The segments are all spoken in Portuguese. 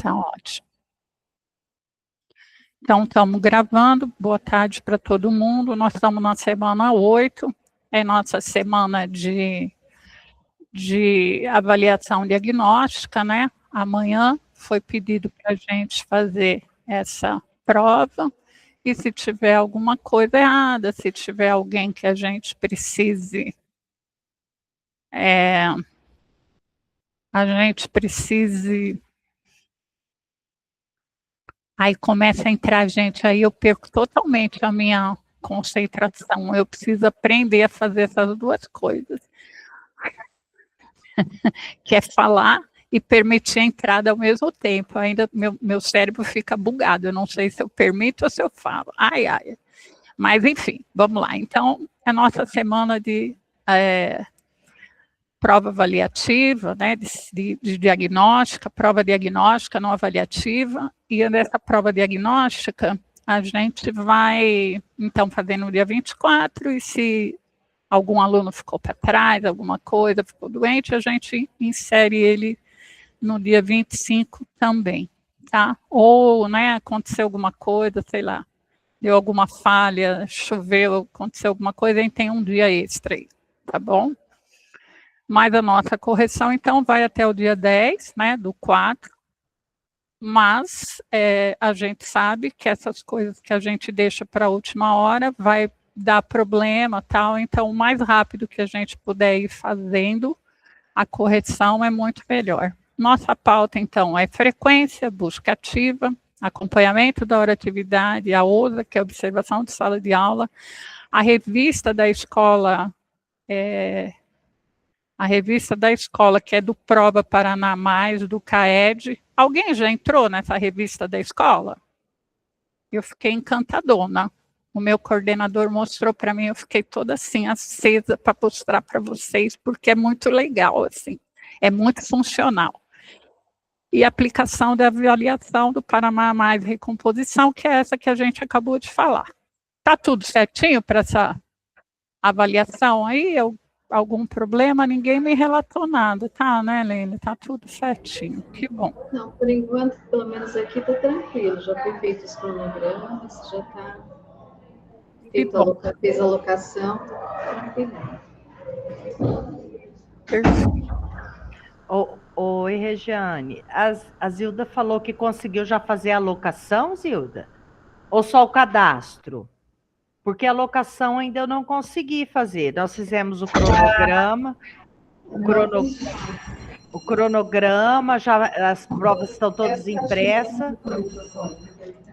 Tá ótimo. Então, estamos gravando. Boa tarde para todo mundo. Nós estamos na semana 8, é nossa semana de avaliação diagnóstica, né? Amanhã foi pedido para a gente fazer essa prova, e se tiver alguma coisa errada, se tiver alguém que a gente precise, aí começa a entrar gente, aí eu perco totalmente a minha concentração. Eu preciso aprender a fazer essas duas coisas, que é falar e permitir a entrada ao mesmo tempo. Ainda meu cérebro fica bugado, eu não sei se eu permito ou se eu falo. Ai, ai. Mas, enfim, vamos lá. Então, a nossa semana de prova avaliativa, né, de diagnóstica, prova diagnóstica não avaliativa, e nessa prova diagnóstica, a gente vai, então, fazer no dia 24, e se algum aluno ficou para trás, alguma coisa, ficou doente, a gente insere ele no dia 25 também, tá? Ou, né, aconteceu alguma coisa, sei lá, deu alguma falha, choveu, aconteceu alguma coisa, a gente tem um dia extra aí, tá bom? Mas a nossa correção, então, vai até o dia 10, né, do 4, mas a gente sabe que essas coisas que a gente deixa para a última hora vai dar problema, tal, então, o mais rápido que a gente puder ir fazendo a correção é muito melhor. Nossa pauta, então, é frequência, busca ativa, acompanhamento da oratividade, a OSA, que é a observação de sala de aula, a revista da escola, que é do Prova Paraná Mais, do CAED. Alguém já entrou nessa revista da escola? Eu fiquei encantadona. O meu coordenador mostrou para mim, eu fiquei toda assim, acesa para mostrar para vocês, porque é muito legal, assim, é muito funcional. E a aplicação da avaliação do Paraná Mais Recomposição, que é essa que a gente acabou de falar. Está tudo certinho para essa avaliação aí? Algum problema? Ninguém me relatou nada, tá, né, Lene? Tá tudo certinho, que bom. Não, por enquanto, pelo menos aqui está tranquilo, já foi feito os cronogramas, já está feito fez a alocação, tá tranquilo. Perfeito. Oi, Regiane, a Zilda falou que conseguiu já fazer a alocação, Zilda? Ou só o cadastro? Porque a alocação ainda eu não consegui fazer. Nós fizemos o cronograma, o cronograma, já as provas estão todas impressas.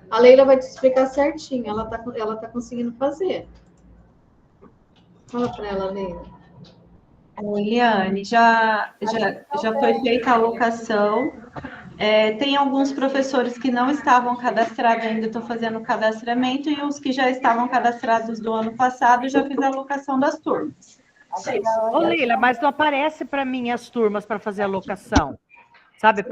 A Leila vai te explicar certinho, ela tá conseguindo fazer. Fala para ela, Leila. Oi, Liane, já foi feita a alocação. Tem alguns professores que não estavam cadastrados ainda, estou fazendo o cadastramento, e os que já estavam cadastrados do ano passado, já fiz a alocação das turmas. Ô, Leila, mas não aparece para mim as turmas para fazer a alocação. Sabe?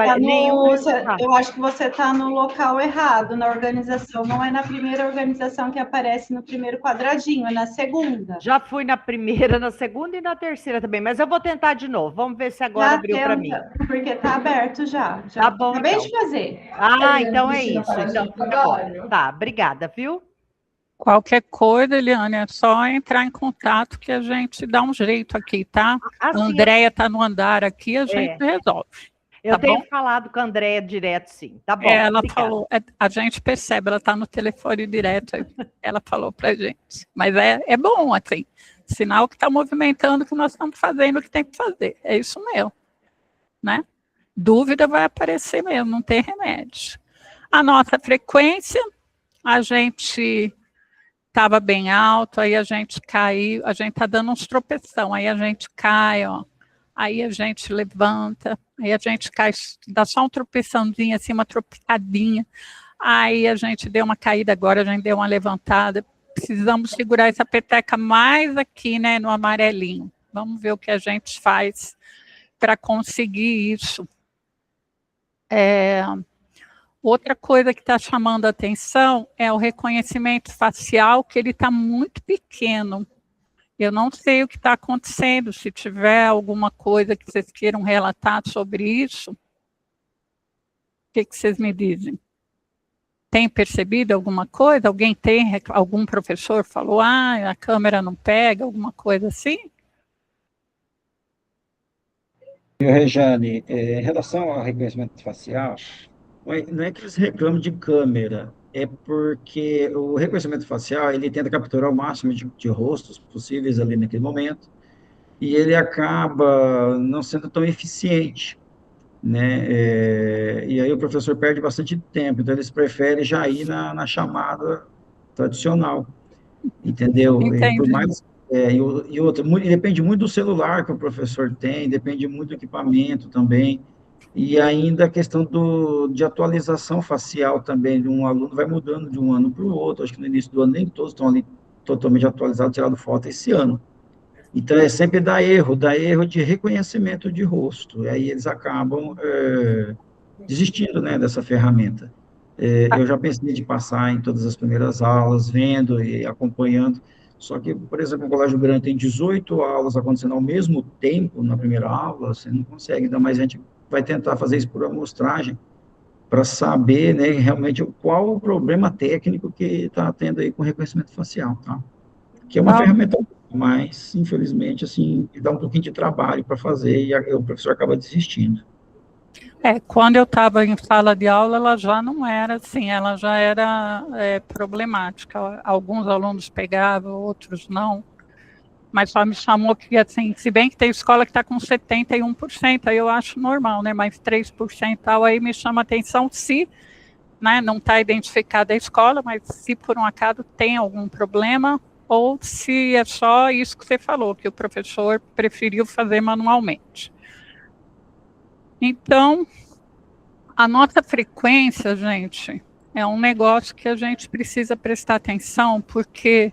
Eu acho que você está no local errado, na organização. Não é na primeira organização que aparece no primeiro quadradinho, é na segunda. Já fui na primeira, na segunda e na terceira também, mas eu vou tentar de novo. Vamos ver se agora abriu para mim. Porque está aberto já. Tá bom. Acabei então. de fazer. Então é isso. Então, tá, obrigada, viu? Qualquer coisa, Eliane, é só entrar em contato que a gente dá um jeito aqui, tá? A Andréia está no andar aqui, a gente resolve. Eu tenho falado com a Andréia direto, sim. Tá bom. Ela falou, a gente percebe, ela está no telefone direto, ela falou para a gente. Mas é bom, assim, sinal que está movimentando, que nós estamos fazendo o que tem que fazer. É isso mesmo, né? Dúvida vai aparecer mesmo, não tem remédio. A nossa frequência, a gente estava bem alto, aí a gente caiu, a gente está dando uns tropeção, aí a gente cai, ó. Aí a gente levanta, aí a gente cai, dá só um tropeçãozinho, assim, uma tropicadinha. Aí a gente deu uma caída agora, a gente deu uma levantada. Precisamos segurar essa peteca mais aqui, né, no amarelinho. Vamos ver o que a gente faz para conseguir isso. Outra coisa que está chamando a atenção é o reconhecimento facial, que ele está muito pequeno. Eu não sei o que está acontecendo, se tiver alguma coisa que vocês queiram relatar sobre isso. que vocês me dizem? Tem percebido alguma coisa? Alguém tem, algum professor falou, a câmera não pega, alguma coisa assim? Rejane, em relação ao reconhecimento facial, não é que eles reclamam de câmera, é porque o reconhecimento facial, ele tenta capturar o máximo de rostos possíveis ali naquele momento, e ele acaba não sendo tão eficiente, né? E aí o professor perde bastante tempo, então eles preferem já ir na chamada tradicional, entendeu? E por Entendi. mais e outra, depende muito do celular que o professor tem, depende muito do equipamento também, e ainda a questão de atualização facial também de um aluno vai mudando de um ano para o outro. Acho que no início do ano nem todos estão ali totalmente atualizados, tirado foto esse ano. Então, é sempre dá erro de reconhecimento de rosto. E aí eles acabam desistindo, né, dessa ferramenta. Eu já pensei de passar em todas as primeiras aulas, vendo e acompanhando, só que, por exemplo, o Colégio Grande tem 18 aulas acontecendo ao mesmo tempo na primeira aula, você não consegue, ainda mais a gente vai tentar fazer isso por amostragem, para saber, né, realmente qual o problema técnico que está tendo aí com o reconhecimento facial, tá? Que é uma ferramenta, mas, infelizmente, assim, dá um pouquinho de trabalho para fazer e o professor acaba desistindo. Quando eu estava em sala de aula, ela já não era assim, ela já era problemática. Alguns alunos pegavam, outros não. Mas só me chamou que, assim, se bem que tem escola que está com 71%, aí eu acho normal, né? Mas 3% tal, aí me chama a atenção se, né, não está identificada a escola, mas se por um acaso tem algum problema, ou se é só isso que você falou, que o professor preferiu fazer manualmente. Então, a nossa frequência, gente, é um negócio que a gente precisa prestar atenção, porque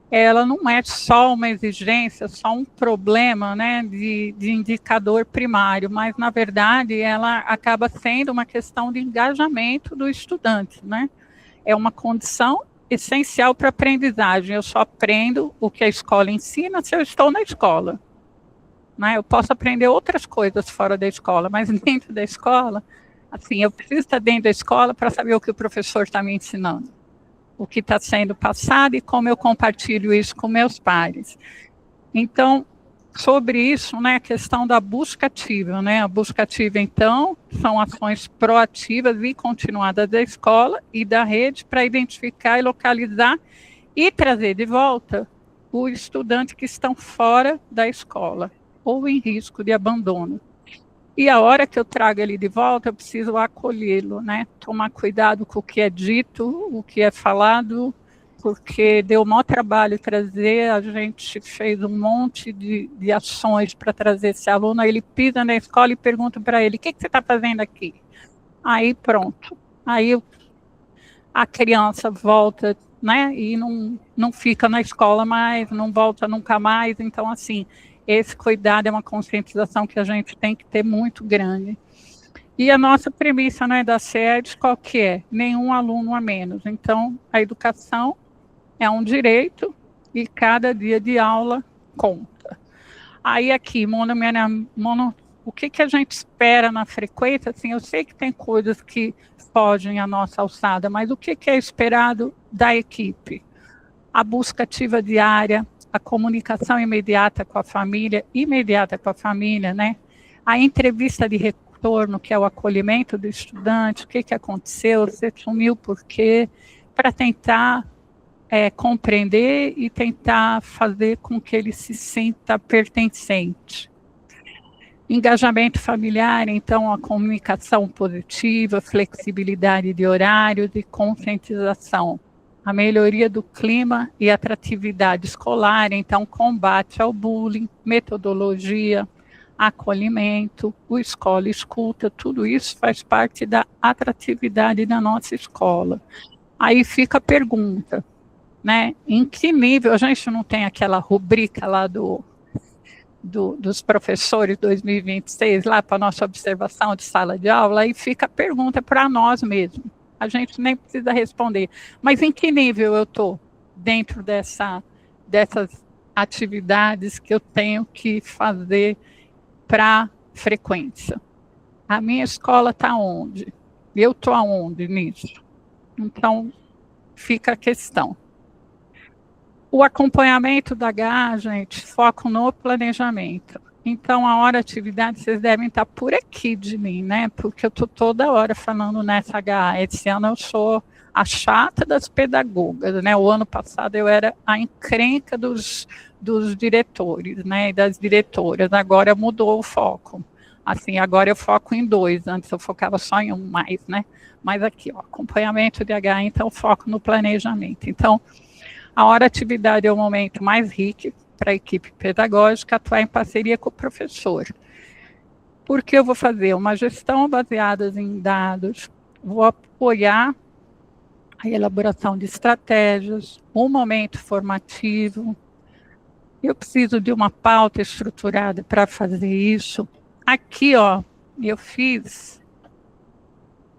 ela não é só uma exigência, só um problema, né, de indicador primário, mas, na verdade, ela acaba sendo uma questão de engajamento do estudante, né? É uma condição essencial para a aprendizagem. Eu só aprendo o que a escola ensina se eu estou na escola, né? Eu posso aprender outras coisas fora da escola, mas dentro da escola, assim, eu preciso estar dentro da escola para saber o que o professor está me ensinando, o que está sendo passado e como eu compartilho isso com meus pares. Então, sobre isso, né, a questão da busca ativa, né? A busca ativa, então, são ações proativas e continuadas da escola e da rede para identificar e localizar e trazer de volta os estudantes que estão fora da escola ou em risco de abandono. E a hora que eu trago ele de volta, eu preciso acolhê-lo, né? Tomar cuidado com o que é dito, o que é falado, porque deu o maior trabalho trazer, a gente fez um monte de ações para trazer esse aluno, aí ele pisa na escola e pergunta para ele, o que você está fazendo aqui? Aí pronto, aí a criança volta, né, e não fica na escola mais, não volta nunca mais, então assim, esse cuidado é uma conscientização que a gente tem que ter muito grande. E a nossa premissa, né, da SEDES, qual que é? Nenhum aluno a menos. Então, a educação é um direito e cada dia de aula conta. Aí aqui, o que a gente espera na frequência? Assim, eu sei que tem coisas que fogem à nossa alçada, mas o que é esperado da equipe? A busca ativa diária, a comunicação imediata com a família, né? A entrevista de retorno, que é o acolhimento do estudante, o que aconteceu, você sumiu por quê, para tentar compreender e tentar fazer com que ele se sinta pertencente. Engajamento familiar, então, a comunicação positiva, flexibilidade de horários e conscientização. A melhoria do clima e atratividade escolar, então, combate ao bullying, metodologia, acolhimento, o escola escuta, tudo isso faz parte da atratividade da nossa escola. Aí fica a pergunta, né? Em que nível, a gente não tem aquela rubrica lá dos professores 2026, lá para a nossa observação de sala de aula, aí fica a pergunta para nós mesmos. A gente nem precisa responder. Mas em que nível eu estou dentro dessas atividades que eu tenho que fazer para frequência? A minha escola está onde? Eu estou aonde nisso? Então, fica a questão. O acompanhamento da H, gente, foco no planejamento. Então, a hora atividade, vocês devem estar por aqui de mim, né? Porque eu estou toda hora falando nessa H. Esse ano eu sou a chata das pedagogas, né? O ano passado eu era a encrenca dos diretores, né? E das diretoras. Agora mudou o foco. Assim, agora eu foco em 2. Antes eu focava só em 1 mais, né? Mas aqui, ó, acompanhamento de H, então foco no planejamento. Então, a hora atividade é o momento mais rico para a equipe pedagógica atuar em parceria com o professor. Porque eu vou fazer uma gestão baseada em dados, vou apoiar a elaboração de estratégias, um momento formativo. Eu preciso de uma pauta estruturada para fazer isso. Aqui, ó, eu fiz...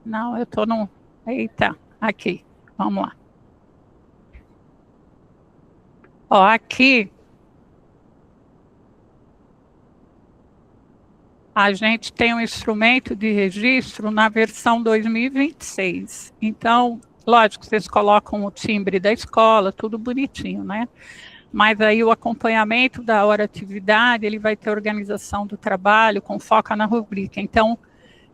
Não, eu estou no... Eita, aqui, vamos lá. Ó, aqui... A gente tem um instrumento de registro na versão 2026. Então, lógico, vocês colocam o timbre da escola, tudo bonitinho, né? Mas aí o acompanhamento da hora atividade, ele vai ter organização do trabalho com foco na rubrica. Então,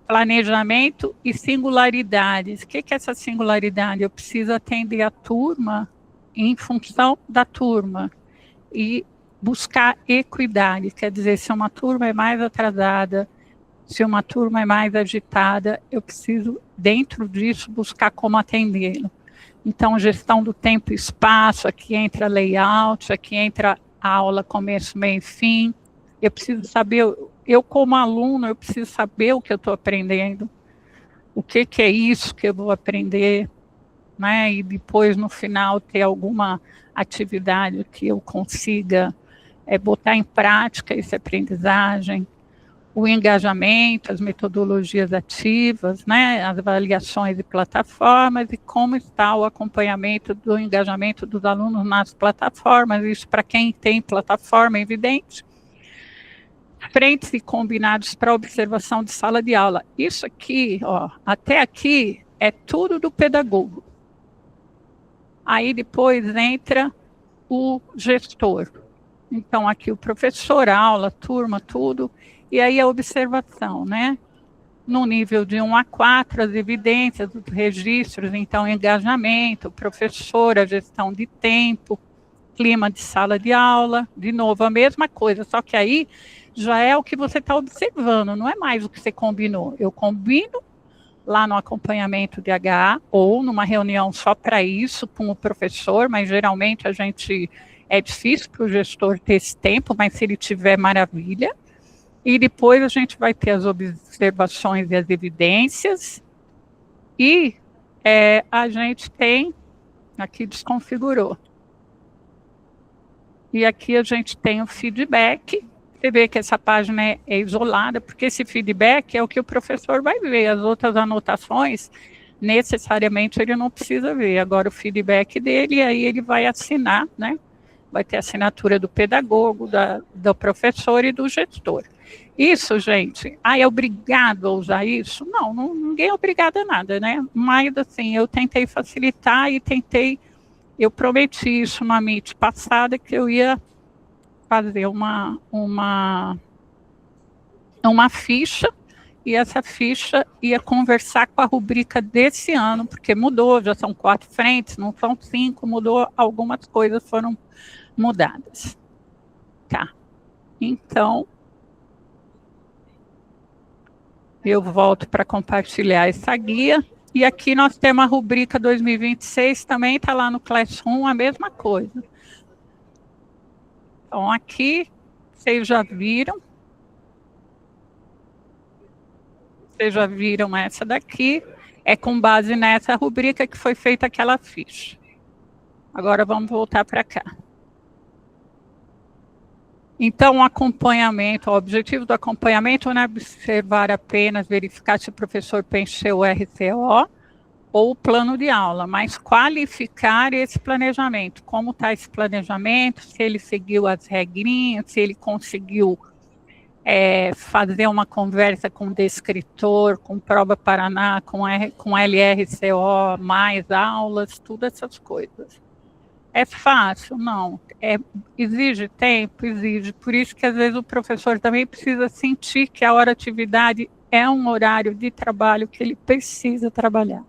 planejamento e singularidades. O que é essa singularidade? Eu preciso atender a turma em função da turma. E buscar equidade, quer dizer, se uma turma é mais atrasada, se uma turma é mais agitada, eu preciso, dentro disso, buscar como atendê-lo. Então, gestão do tempo e espaço, aqui entra layout, aqui entra aula, começo, meio e fim. Eu preciso saber, eu como aluno, eu preciso saber o que eu estou aprendendo, o que é isso que eu vou aprender, né? E depois, no final, ter alguma atividade que eu consiga botar em prática essa aprendizagem, o engajamento, as metodologias ativas, né, as avaliações de plataformas e como está o acompanhamento do engajamento dos alunos nas plataformas, isso para quem tem plataforma, é evidente. Frentes e combinados para observação de sala de aula. Isso aqui, ó, até aqui, é tudo do pedagogo. Aí depois entra o gestor. Então, aqui o professor, a aula, turma, tudo, e aí a observação, né? No nível de 1 a 4, as evidências, os registros, então, engajamento, professor, a gestão de tempo, clima de sala de aula, de novo, a mesma coisa, só que aí já é o que você está observando, não é mais o que você combinou. Eu combino lá no acompanhamento de H, ou numa reunião só para isso, com o professor, mas geralmente a gente... É difícil para o gestor ter esse tempo, mas se ele tiver, maravilha. E depois a gente vai ter as observações e as evidências. E a gente tem... Aqui desconfigurou. E aqui a gente tem o feedback. Você vê que essa página é isolada, porque esse feedback é o que o professor vai ver. As outras anotações, necessariamente, ele não precisa ver. Agora, o feedback dele, aí ele vai assinar, né? Vai ter assinatura do pedagogo, do professor e do gestor. Isso, gente, é obrigado a usar isso? Não, ninguém é obrigado a nada, né? Mas, assim, eu tentei facilitar e eu prometi isso na Meet passada, que eu ia fazer uma ficha, e essa ficha ia conversar com a rubrica desse ano, porque mudou, já são 4 frentes, não são 5, mudou, algumas coisas foram mudadas. Tá. Então, eu volto para compartilhar essa guia. E aqui nós temos a rubrica 2026, também está lá no Classroom, a mesma coisa. Então, aqui, vocês já viram. Vocês já viram essa daqui. É com base nessa rubrica que foi feita aquela ficha. Agora, vamos voltar para cá. Então, o acompanhamento, o objetivo do acompanhamento não é observar apenas, verificar se o professor preencheu o RCO ou o plano de aula, mas qualificar esse planejamento. Como está esse planejamento, se ele seguiu as regrinhas, se ele conseguiu fazer uma conversa com o descritor, com Prova Paraná, com LRCO, mais aulas, todas essas coisas. É fácil? Não. Exige tempo? Exige. Por isso que, às vezes, o professor também precisa sentir que a hora-atividade é um horário de trabalho que ele precisa trabalhar.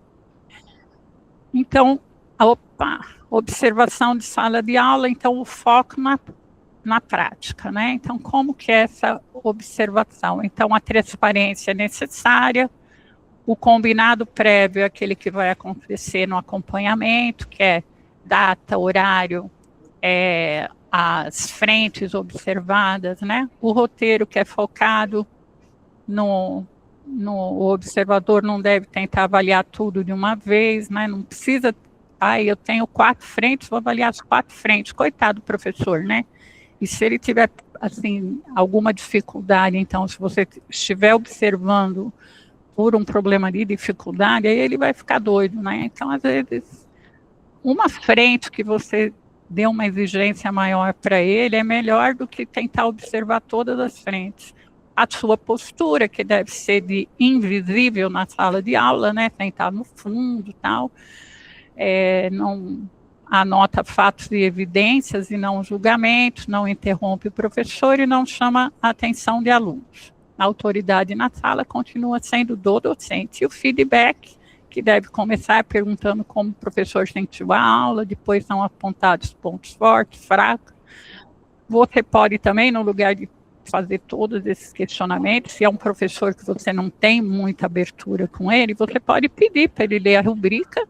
Então, observação de sala de aula, então, o foco na prática, né? Então, como que é essa observação? Então, a transparência necessária, o combinado prévio é aquele que vai acontecer no acompanhamento, que é data, horário, as frentes observadas, né? O roteiro que é focado o observador não deve tentar avaliar tudo de uma vez, né? Não precisa, eu tenho 4 frentes, vou avaliar as 4 frentes, coitado do professor, né? E se ele tiver, assim, alguma dificuldade, então, se você estiver observando por um problema de dificuldade, aí ele vai ficar doido, né? Então, às vezes, uma frente que você dê uma exigência maior para ele é melhor do que tentar observar todas as frentes. A sua postura, que deve ser de invisível na sala de aula, né? Sentar no fundo e tal. Não anota fatos e evidências e não julgamentos, não interrompe o professor e não chama a atenção de alunos. A autoridade na sala continua sendo do docente. E o feedback, que deve começar perguntando como o professor sentiu a aula, depois são apontados pontos fortes, fracos. Você pode também, no lugar de fazer todos esses questionamentos, se é um professor que você não tem muita abertura com ele, você pode pedir para ele ler a rubrica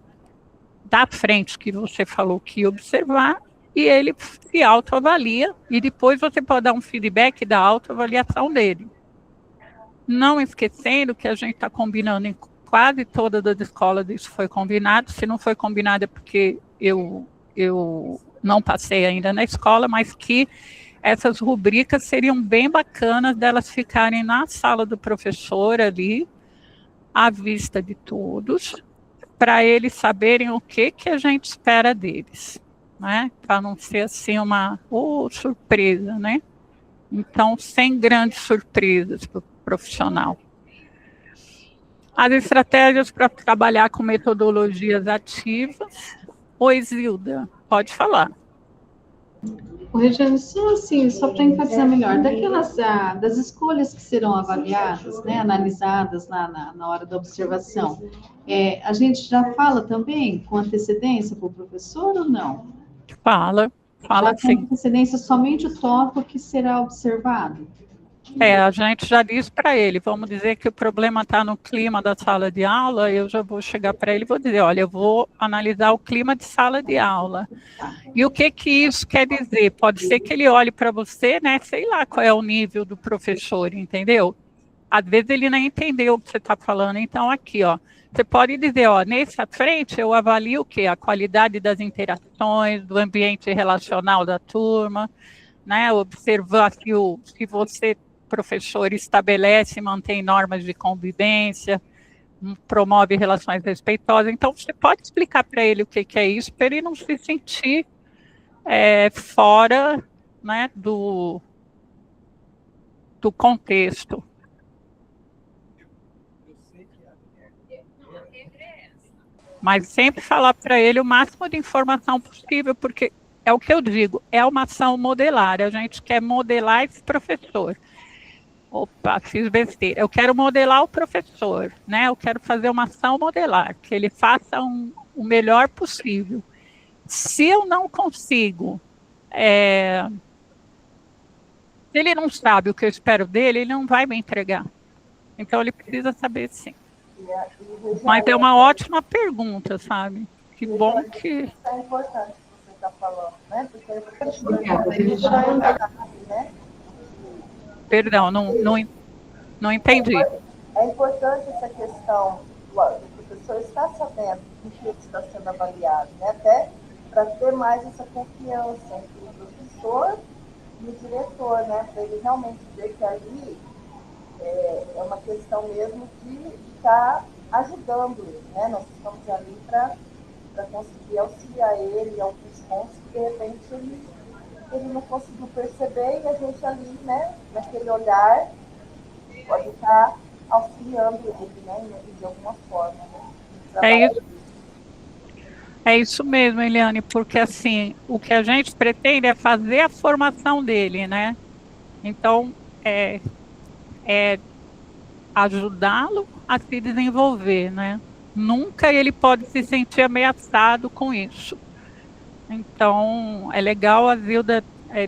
da frente que você falou que ia observar, e ele se autoavalia, e depois você pode dar um feedback da autoavaliação dele. Não esquecendo que a gente está combinando em quase todas as escolas, isso foi combinado, se não foi combinado é porque eu não passei ainda na escola, mas que essas rubricas seriam bem bacanas delas ficarem na sala do professor ali, à vista de todos, para eles saberem o que a gente espera deles, né? Para não ser assim uma surpresa, né? Então, sem grandes surpresas para o profissional. As estratégias para trabalhar com metodologias ativas. Oi, Zilda, pode falar. Regiane, só para enfatizar melhor, das escolhas que serão avaliadas, né, analisadas na hora da observação, a gente já fala também com antecedência para o professor ou não? Fala sim. Com antecedência somente o tópico que será observado? A gente já diz para ele, vamos dizer que o problema está no clima da sala de aula, eu já vou chegar para ele e vou dizer, olha, eu vou analisar o clima de sala de aula. E o que isso quer dizer? Pode ser que ele olhe para você, né, sei lá qual é o nível do professor, entendeu? Às vezes ele nem entendeu o que você está falando, então aqui, ó, você pode dizer, ó, nessa frente eu avalio o quê? A qualidade das interações, do ambiente relacional da turma, né, observar se você, professor, estabelece e mantém normas de convivência, promove relações respeitosas. Então, você pode explicar para ele o que é isso, para ele não se sentir fora, né, do contexto. Mas sempre falar para ele o máximo de informação possível, porque é o que eu digo, é uma ação modelar, a gente quer modelar esse professor. Opa, fiz besteira. Eu quero modelar o professor, né? Eu quero fazer uma ação modelar, que ele faça o melhor possível. Se eu não consigo, se ele não sabe o que eu espero dele, ele não vai me entregar. Então, ele precisa saber sim. Mas é uma ótima pergunta, sabe? Que bom que... É importante o que você está falando, né? Porque ele né? Perdão, não entendi. É importante essa questão do professor estar sabendo o que está sendo avaliado, né? Até para ter mais essa confiança entre o professor e o diretor, né? Para ele realmente ver que ali é uma questão mesmo de estar ajudando ele, né? Nós estamos ali para conseguir auxiliar ele em alguns pontos que, de repente, ele não conseguiu perceber, e a gente ali, né, naquele olhar, pode estar auxiliando ele, né, de alguma forma. É isso. É isso mesmo, Eliane, porque assim, o que a gente pretende é fazer a formação dele, né? Então, é ajudá-lo a se desenvolver, né? Nunca ele pode se sentir ameaçado com isso. Então, é legal a Zilda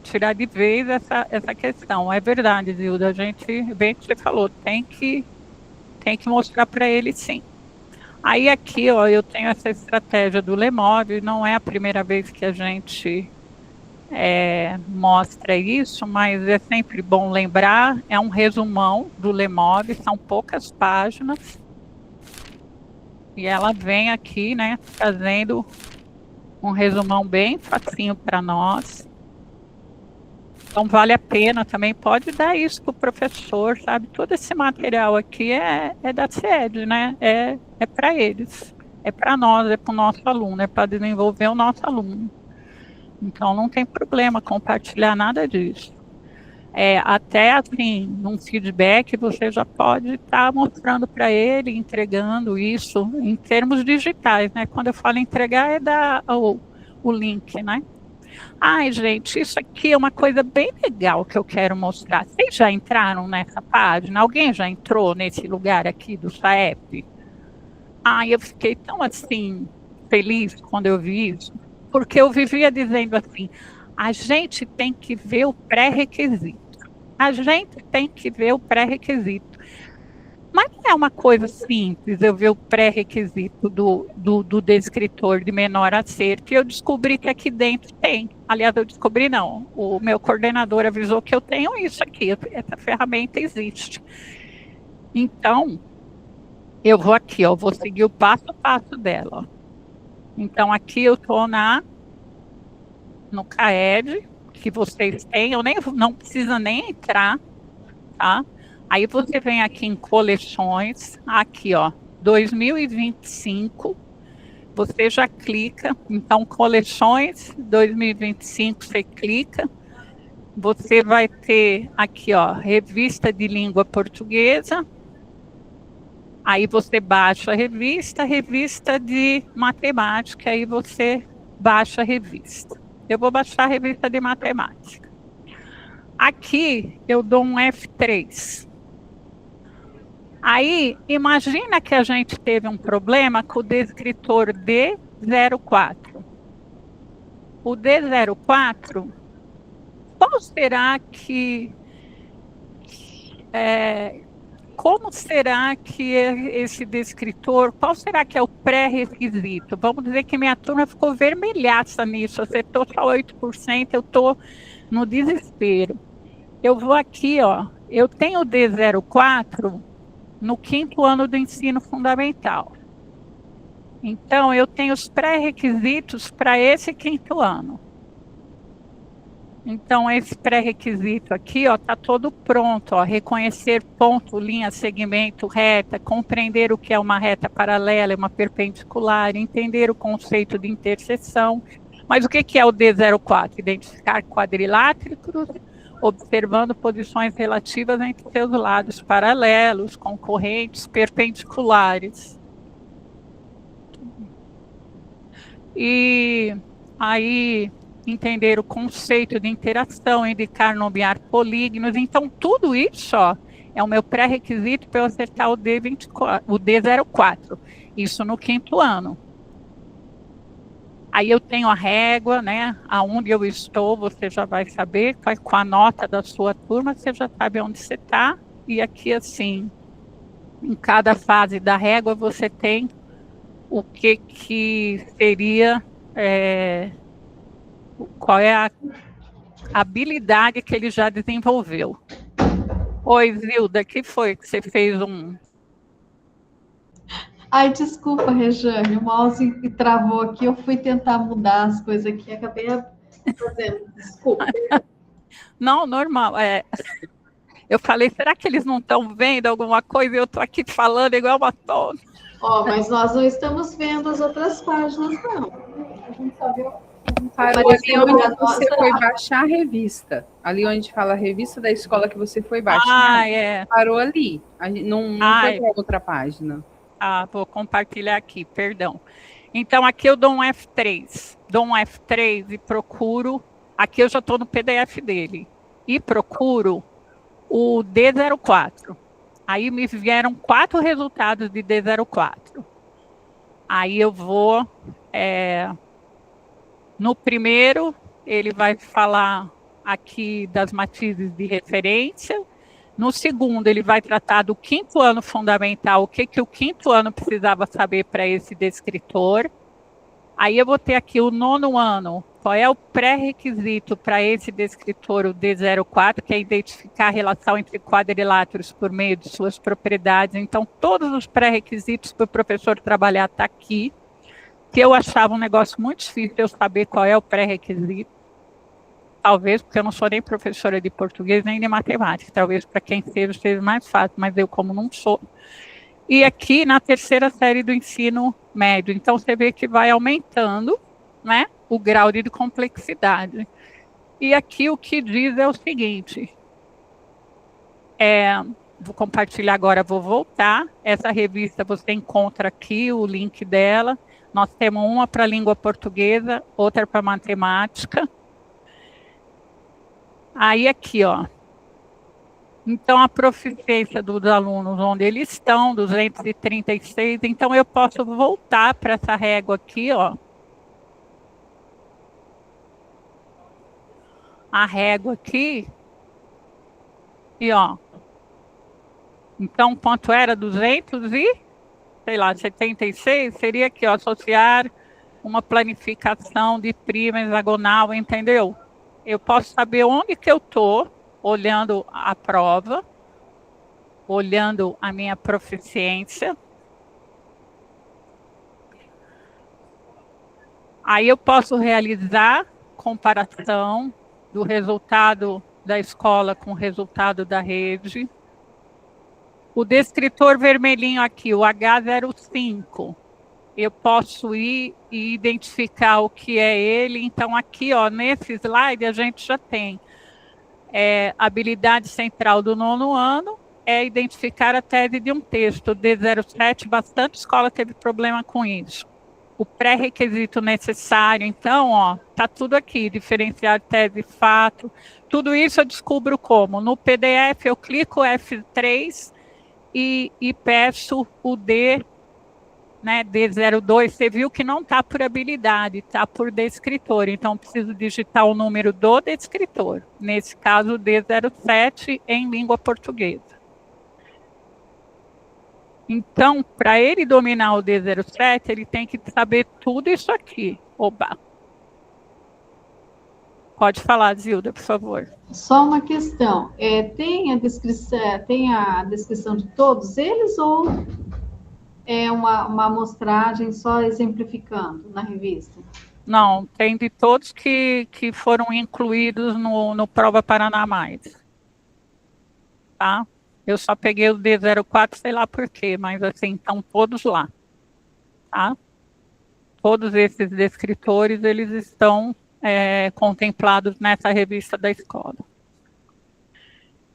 tirar de vez essa questão. É verdade, Zilda, a gente, bem que você falou, tem que mostrar para ele sim. Aí aqui, ó, eu tenho essa estratégia do Lemov, não é a primeira vez que a gente mostra isso, mas é sempre bom lembrar, é um resumão do Lemov, são poucas páginas, e ela vem aqui, né, trazendo um resumão bem facinho para nós. Então vale a pena também, pode dar isso para o professor, sabe? Todo esse material aqui é da SED, né? É para eles, é para nós, é para o nosso aluno, é para desenvolver o nosso aluno. Então não tem problema compartilhar nada disso. Até assim, num feedback, você já pode estar mostrando para ele, entregando isso em termos digitais, né? Quando eu falo entregar, é dar o link, né? Ai, gente, isso aqui é uma coisa bem legal que eu quero mostrar. Vocês já entraram nessa página? Alguém já entrou nesse lugar aqui do SAEP? Ai, eu fiquei tão assim, feliz quando eu vi isso, porque eu vivia dizendo assim, a gente tem que ver o pré-requisito. A gente tem que ver o pré-requisito. Mas não é uma coisa simples eu ver o pré-requisito do descritor de menor acerto, e eu descobri que aqui dentro tem. Aliás, eu descobri não, o meu coordenador avisou que eu tenho isso aqui, essa ferramenta existe. Então, eu vou aqui, ó, vou seguir o passo a passo dela. Ó. Então, aqui eu estou no CAED, que vocês têm, não precisa nem entrar, tá? Aí você vem aqui em coleções, aqui ó, 2025, você já clica, então coleções 2025, você clica, você vai ter aqui ó, revista de língua portuguesa, aí você baixa a revista de matemática, aí você baixa a revista. Eu vou baixar a revista de matemática. Aqui eu dou um F3. Aí, imagina que a gente teve um problema com o descritor D04. O D04, qual será que... como será que esse descritor, qual será que é o pré-requisito? Vamos dizer que minha turma ficou vermelhaça nisso, acertou só 8%, eu estou no desespero. Eu vou aqui, ó, eu tenho o D04... no 5º ano do ensino fundamental. Então, eu tenho os pré-requisitos para esse 5º ano. Então, esse pré-requisito aqui, ó, está todo pronto, ó, reconhecer ponto, linha, segmento, reta, compreender o que é uma reta paralela, uma perpendicular, entender o conceito de interseção. Mas o que é o D04? Identificar quadriláteros, observando posições relativas entre seus lados paralelos, concorrentes, perpendiculares. E aí, entender o conceito de interação, indicar, nomear polígonos. Então, tudo isso ó, é o meu pré-requisito para eu acertar o D04. Isso no 5º ano. Aí eu tenho a régua, né? Aonde eu estou, você já vai saber, com a nota da sua turma, você já sabe onde você está. E aqui, assim, em cada fase da régua, você tem o que seria, qual é a habilidade que ele já desenvolveu. Oi, Zilda, que foi que você fez um... Ai, desculpa, Rejane, o mouse travou aqui, eu fui tentar mudar as coisas aqui, acabei fazendo, desculpa. Não, normal, eu falei, será que eles não estão vendo alguma coisa e eu estou aqui falando igual uma tonta? Ó, mas nós não estamos vendo as outras páginas, não. A gente só viu Parou ali onde você foi baixar a revista. Ali onde fala a revista da escola que você foi baixar. Parou ali. Não foi para outra página. Vou compartilhar aqui, perdão. Então, aqui eu dou um F3. Dou um F3 e procuro. Aqui eu já estou no PDF dele. E procuro o D04. Aí me vieram 4 resultados de D04. Aí eu vou... no primeiro, ele vai falar aqui das matrizes de referência. No segundo, ele vai tratar do 5º ano fundamental, o que o 5º ano precisava saber para esse descritor. Aí eu vou ter aqui o 9º ano, qual é o pré-requisito para esse descritor, o D04, que é identificar a relação entre quadriláteros por meio de suas propriedades. Então, todos os pré-requisitos para o professor trabalhar estão aqui, que eu achava um negócio muito difícil eu saber qual é o pré-requisito. Talvez, porque eu não sou nem professora de português, nem de matemática. Talvez para quem seja mais fácil, mas eu, como não sou. E aqui na 3ª série do ensino médio. Então, você vê que vai aumentando, né, o grau de complexidade. E aqui o que diz é o seguinte. Vou compartilhar agora, vou voltar. Essa revista você encontra aqui, o link dela. Nós temos uma para língua portuguesa, outra para matemática. Aí aqui, ó. Então, a proficiência dos alunos, onde eles estão, 236. Então, eu posso voltar para essa régua aqui, ó. A régua aqui. E, ó. Então, quanto era? 76? Seria aqui, ó, associar uma planificação de prima hexagonal, entendeu? Eu posso saber onde que eu estou, olhando a prova, olhando a minha proficiência. Aí eu posso realizar comparação do resultado da escola com o resultado da rede. O descritor vermelhinho aqui, o H05, eu posso ir e identificar o que é ele. Então, aqui, ó, nesse slide, a gente já tem habilidade central do 9º ano, identificar a tese de um texto. D07, bastante escola teve problema com isso. O pré-requisito necessário, então, ó, tá tudo aqui, diferenciar tese e fato. Tudo isso eu descubro como? No PDF, eu clico F3 e peço o D, né, D02, você viu que não está por habilidade, está por descritor, então preciso digitar o número do descritor, nesse caso D07 em língua portuguesa. Então, para ele dominar o D07, ele tem que saber tudo isso aqui. Oba! Pode falar, Zilda, por favor. Só uma questão, tem a descrição de todos eles ou é uma amostragem só exemplificando na revista? Não, tem de todos que foram incluídos no Prova Paraná Mais. Tá? Eu só peguei o D04, sei lá por quê, mas assim, estão todos lá. Tá? Todos esses descritores, eles estão contemplados nessa revista da escola.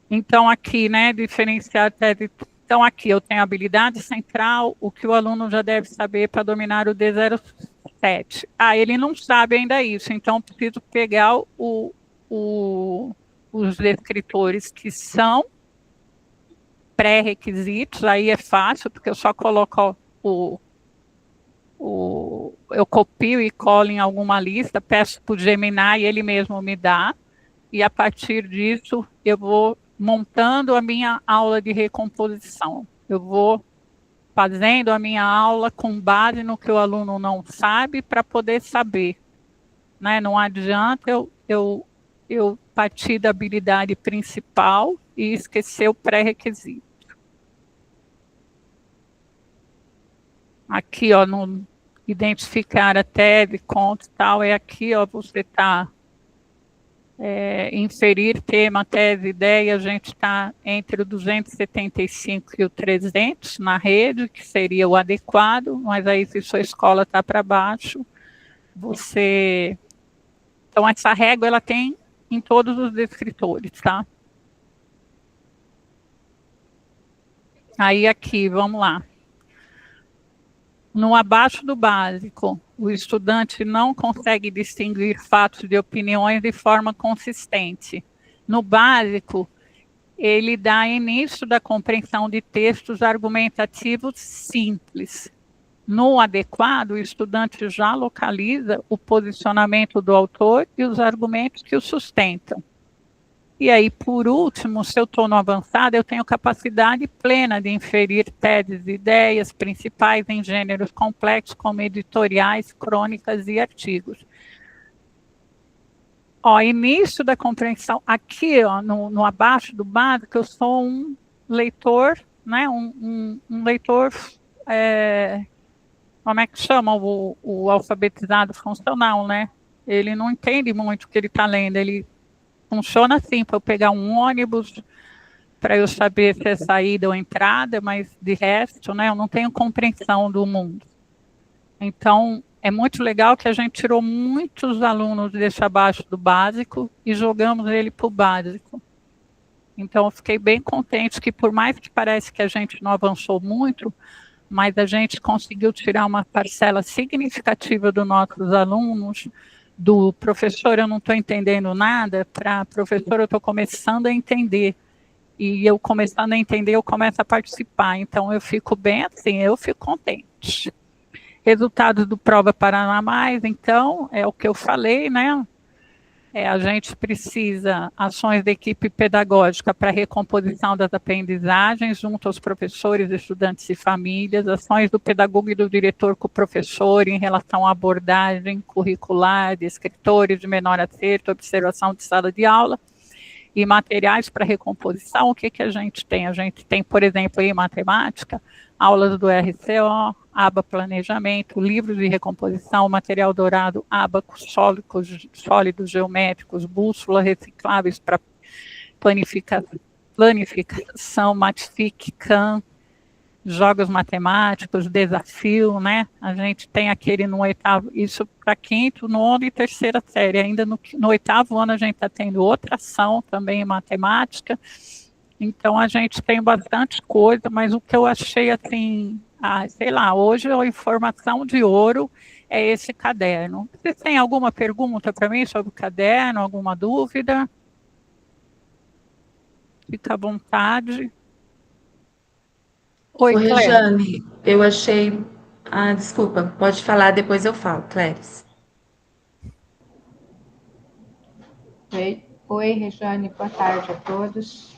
Então, aqui, né, diferenciar tese. Então, aqui eu tenho a habilidade central, o que o aluno já deve saber para dominar o D07. Ele não sabe ainda isso, então preciso pegar os descritores que são pré-requisitos, aí é fácil, porque eu só coloco eu copio e colo em alguma lista, peço para o Gemini e ele mesmo me dá, e a partir disso eu vou montando a minha aula de recomposição. Eu vou fazendo a minha aula com base no que o aluno não sabe para poder saber. Né? Não adianta eu partir da habilidade principal e esquecer o pré-requisito. Aqui, ó, no identificar a tese, conto e tal, aqui, ó, você está inserir tema, tese, ideia, a gente está entre o 275 e o 300 na rede, que seria o adequado, mas aí se sua escola está para baixo, você Então, essa régua, ela tem em todos os descritores, tá? Aí, aqui, vamos lá. No abaixo do básico, o estudante não consegue distinguir fatos de opiniões de forma consistente. No básico, ele dá início da compreensão de textos argumentativos simples. No adequado, o estudante já localiza o posicionamento do autor e os argumentos que o sustentam. E aí, por último, se eu estou no avançado, eu tenho capacidade plena de inferir teses e ideias principais em gêneros complexos, como editoriais, crônicas e artigos. Ó, início da compreensão, aqui, ó, no abaixo do básico, eu sou um leitor, né, um leitor, como é que chama o alfabetizado funcional, né? Ele não entende muito o que ele está lendo, ele funciona assim, para eu pegar um ônibus, para eu saber se é saída ou entrada, mas de resto, né, eu não tenho compreensão do mundo. Então, é muito legal que a gente tirou muitos alunos desse abaixo do básico e jogamos ele para o básico. Então, eu fiquei bem contente que, por mais que parece que a gente não avançou muito, mas a gente conseguiu tirar uma parcela significativa dos nossos alunos, do professor eu não estou entendendo nada, para professor eu estou começando a entender. E eu começando a entender, eu começo a participar. Então, eu fico bem assim, eu fico contente. Resultados do Prova Paraná Mais, então, é o que eu falei, né? A gente precisa ações da equipe pedagógica para recomposição das aprendizagens junto aos professores, estudantes e famílias, ações do pedagogo e do diretor com o professor em relação à abordagem curricular de escritores de menor acerto, observação de sala de aula e materiais para recomposição. O que a gente tem? A gente tem, por exemplo, em matemática, aulas do RCO, aba planejamento, livros de recomposição, material dourado, abacos, sólidos geométricos, bússola recicláveis para planificação, Matific, CAM, jogos matemáticos, desafio, né? A gente tem aquele no oitavo, isso para quinto, nono e terceira série. Ainda no oitavo ano a gente está tendo outra ação também em matemática. Então, a gente tem bastante coisa, mas o que eu achei, assim, sei lá, hoje a informação de ouro é esse caderno. Vocês têm alguma pergunta para mim sobre o caderno, alguma dúvida? Fica à vontade. Oi, Cléris. Rejane, eu achei... desculpa, pode falar, depois eu falo, Cléris. Oi, Rejane, boa tarde a todos.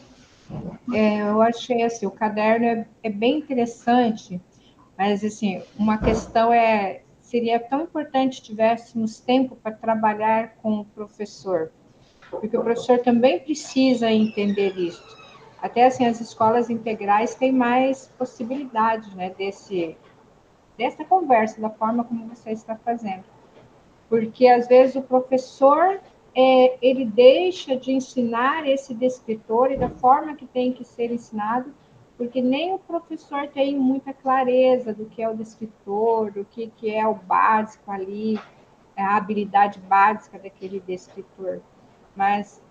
Eu achei assim, o caderno é bem interessante, mas assim, uma questão seria tão importante tivéssemos tempo para trabalhar com o professor, porque o professor também precisa entender isso. Até assim, as escolas integrais têm mais possibilidades, né, dessa conversa, da forma como você está fazendo. Porque às vezes o professor ele deixa de ensinar esse descritor e da forma que tem que ser ensinado, porque nem o professor tem muita clareza do que é o descritor, do que é o básico ali, a habilidade básica daquele descritor. Mas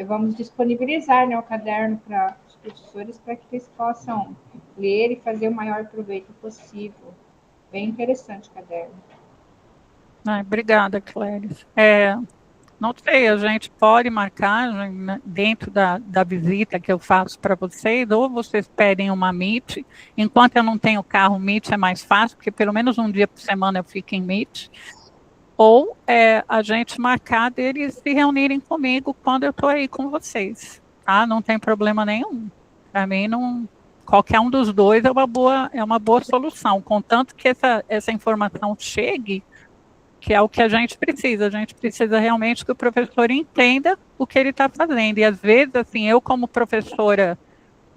vamos disponibilizar, né, o caderno para os professores para que eles possam ler e fazer o maior proveito possível. Bem interessante o caderno. Obrigada, Cléris. Não sei, a gente pode marcar dentro da visita que eu faço para vocês, ou vocês pedem uma Meet. Enquanto eu não tenho carro, Meet é mais fácil, porque pelo menos um dia por semana eu fico em Meet. Ou a gente marcar deles se reunirem comigo quando eu estou aí com vocês. Tá? Não tem problema nenhum. Para mim, qualquer um dos dois é uma boa solução, contanto que essa informação chegue, que é o que a gente precisa. A gente precisa realmente que o professor entenda o que ele está fazendo. E às vezes, assim, eu como professora,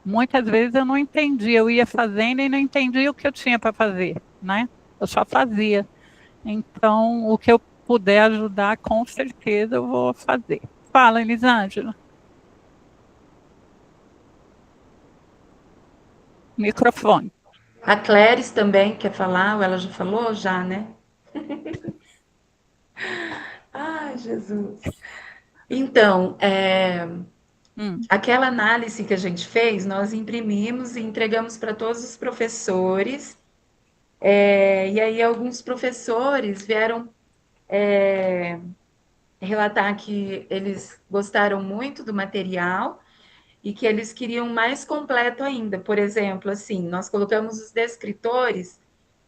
muitas vezes eu não entendi. Eu ia fazendo e não entendia o que eu tinha para fazer, né? Eu só fazia. Então, o que eu puder ajudar, com certeza eu vou fazer. Fala, Elisângela. Microfone. A Cléris também quer falar, ou ela já falou? Já, né? Ai, Jesus. Então, aquela análise que a gente fez, nós imprimimos e entregamos para todos os professores. E aí alguns professores vieram relatar que eles gostaram muito do material e que eles queriam mais completo ainda. Por exemplo, assim, nós colocamos os descritores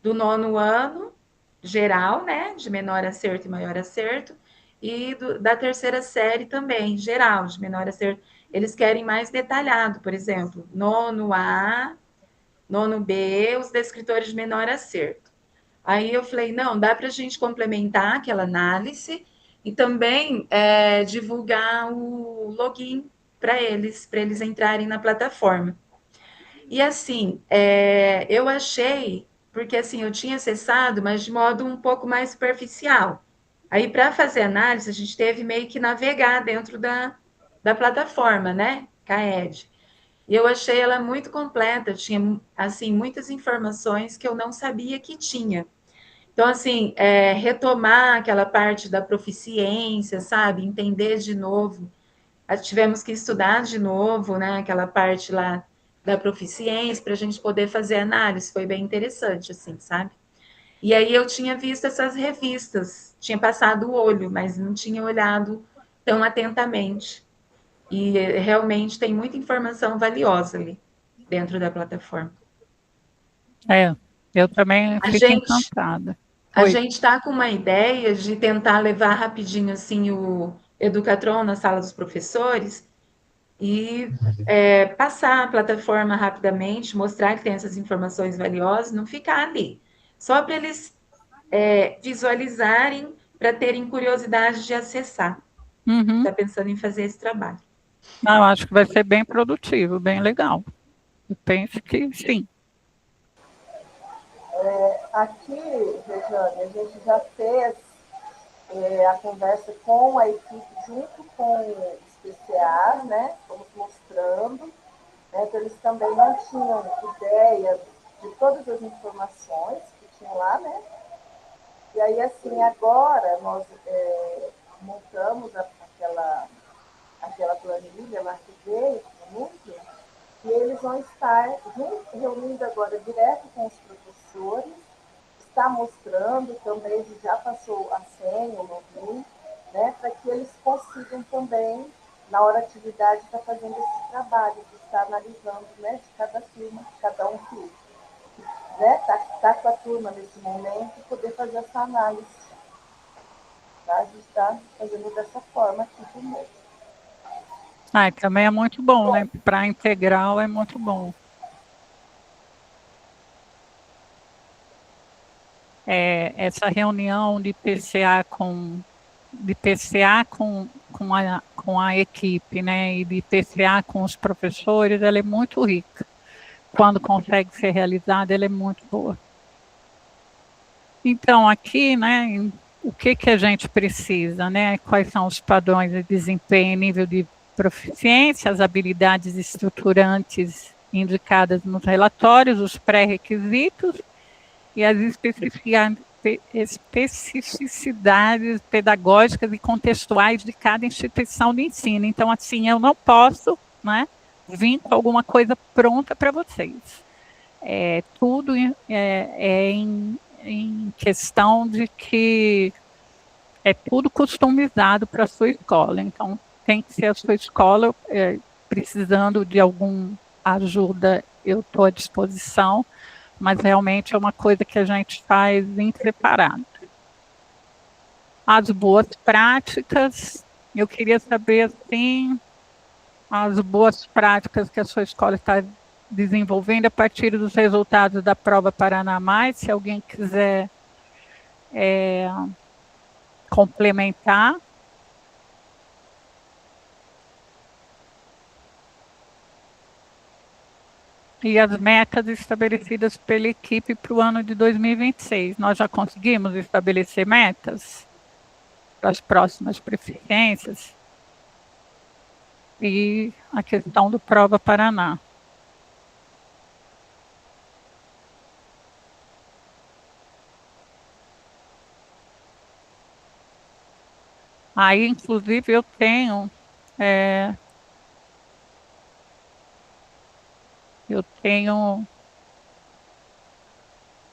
do 9º ano, geral, né, de menor acerto e maior acerto, e da 3ª série também, geral, de menor acerto. Eles querem mais detalhado, por exemplo, 9º A, 9º B, os descritores de menor acerto. Aí eu falei, não, dá para a gente complementar aquela análise e também divulgar o login para eles entrarem na plataforma. E assim, eu achei, porque assim, eu tinha acessado, mas de modo um pouco mais superficial. Aí, para fazer análise, a gente teve meio que navegar dentro da plataforma, né, CAED. E eu achei ela muito completa, tinha, assim, muitas informações que eu não sabia que tinha. Então, assim, retomar aquela parte da proficiência, sabe? Entender de novo. Tivemos que estudar de novo, né? Aquela parte lá da proficiência para a gente poder fazer análise. Foi bem interessante, assim, sabe? E aí eu tinha visto essas revistas, tinha passado o olho, mas não tinha olhado tão atentamente. E realmente tem muita informação valiosa ali dentro da plataforma. Eu também fico encantada. A gente está com uma ideia de tentar levar rapidinho assim o Educatron na sala dos professores e passar a plataforma rapidamente, mostrar que tem essas informações valiosas, não ficar ali. Só para eles visualizarem, para terem curiosidade de acessar. Está pensando em fazer esse trabalho. Eu acho que vai ser bem produtivo, bem legal. Eu penso que sim. Aqui, Regiane, a gente já fez a conversa com a equipe junto com os PCAs, né? Fomos mostrando, né? Então eles também não tinham ideia de todas as informações que tinham lá, né? E aí, assim, agora nós montamos aquela planilha lá que veio no núcleo, e eles vão estar reunindo agora direto com os professores, está mostrando, também ele já passou a senha, o login, né, para que eles consigam também, na hora da atividade, estar fazendo esse trabalho, de estar analisando, né, de cada turma, cada um que tá com a turma nesse momento, e poder fazer essa análise. Tá? A gente está fazendo dessa forma aqui também. Também é muito bom, né? Para integral é muito bom. Essa reunião de PCA com a equipe, né? E de PCA com os professores, ela é muito rica. Quando consegue ser realizada, ela é muito boa. Então, aqui, né? O que a gente precisa, né? Quais são os padrões de desempenho, nível de proficiência, as habilidades estruturantes indicadas nos relatórios, os pré-requisitos e as especificidades pedagógicas e contextuais de cada instituição de ensino. Então, assim, eu não posso, né, vir com alguma coisa pronta para vocês. Tudo em questão de que é tudo customizado para a sua escola. Então, tem que ser a sua escola, precisando de alguma ajuda, eu estou à disposição, mas realmente é uma coisa que a gente faz em separado. As boas práticas, eu queria saber, assim, as boas práticas que a sua escola está desenvolvendo a partir dos resultados da prova Paraná Mais, se alguém quiser complementar. E as metas estabelecidas pela equipe para o ano de 2026. Nós já conseguimos estabelecer metas para as próximas proficiências? E a questão do Prova Paraná. Aí, inclusive, eu tenho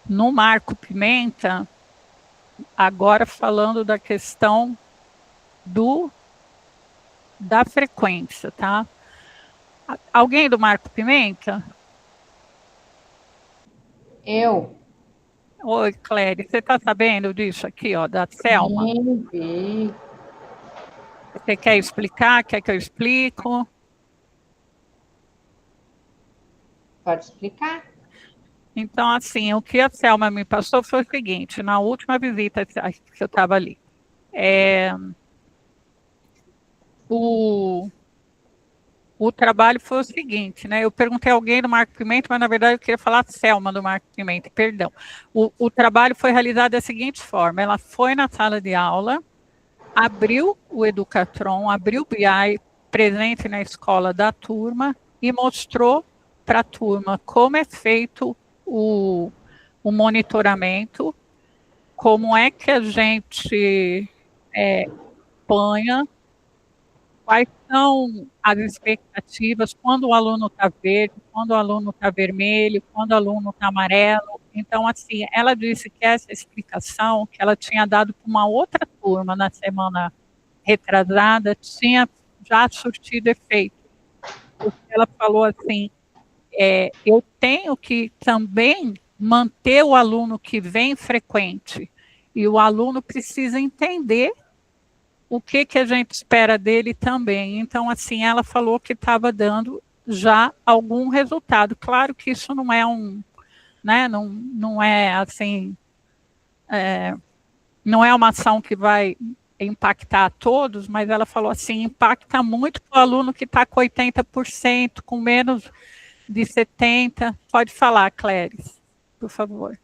no Marco Pimenta, agora falando da questão da frequência, tá? Alguém do Marco Pimenta? Eu. Oi, Cléry, você está sabendo disso aqui, ó, da Selma? Sim. Você quer explicar? Quer que eu explico? Pode explicar? Então, assim, o que a Selma me passou foi o seguinte, na última visita que eu estava ali, o trabalho foi o seguinte, né? Eu perguntei a alguém do Marco Pimenta, mas na verdade eu queria falar a Selma do Marco Pimenta, perdão. O trabalho foi realizado da seguinte forma: ela foi na sala de aula, abriu o Educatron, abriu o BI presente na escola da turma e mostrou para a turma como é feito o monitoramento, como é que a gente acompanha, quais são as expectativas, quando o aluno está verde, quando o aluno está vermelho, quando o aluno está amarelo. Então, assim, ela disse que essa explicação que ela tinha dado para uma outra turma na semana retrasada tinha já surtido efeito. Porque ela falou assim, eu tenho que também manter o aluno que vem frequente, e o aluno precisa entender o que a gente espera dele também. Então, assim, ela falou que estava dando já algum resultado. Claro que isso não é né, não é assim, não é uma ação que vai impactar a todos, mas ela falou assim, impacta muito para o aluno que está com 80%, com menos de 70%. Pode falar, Cléris, por favor.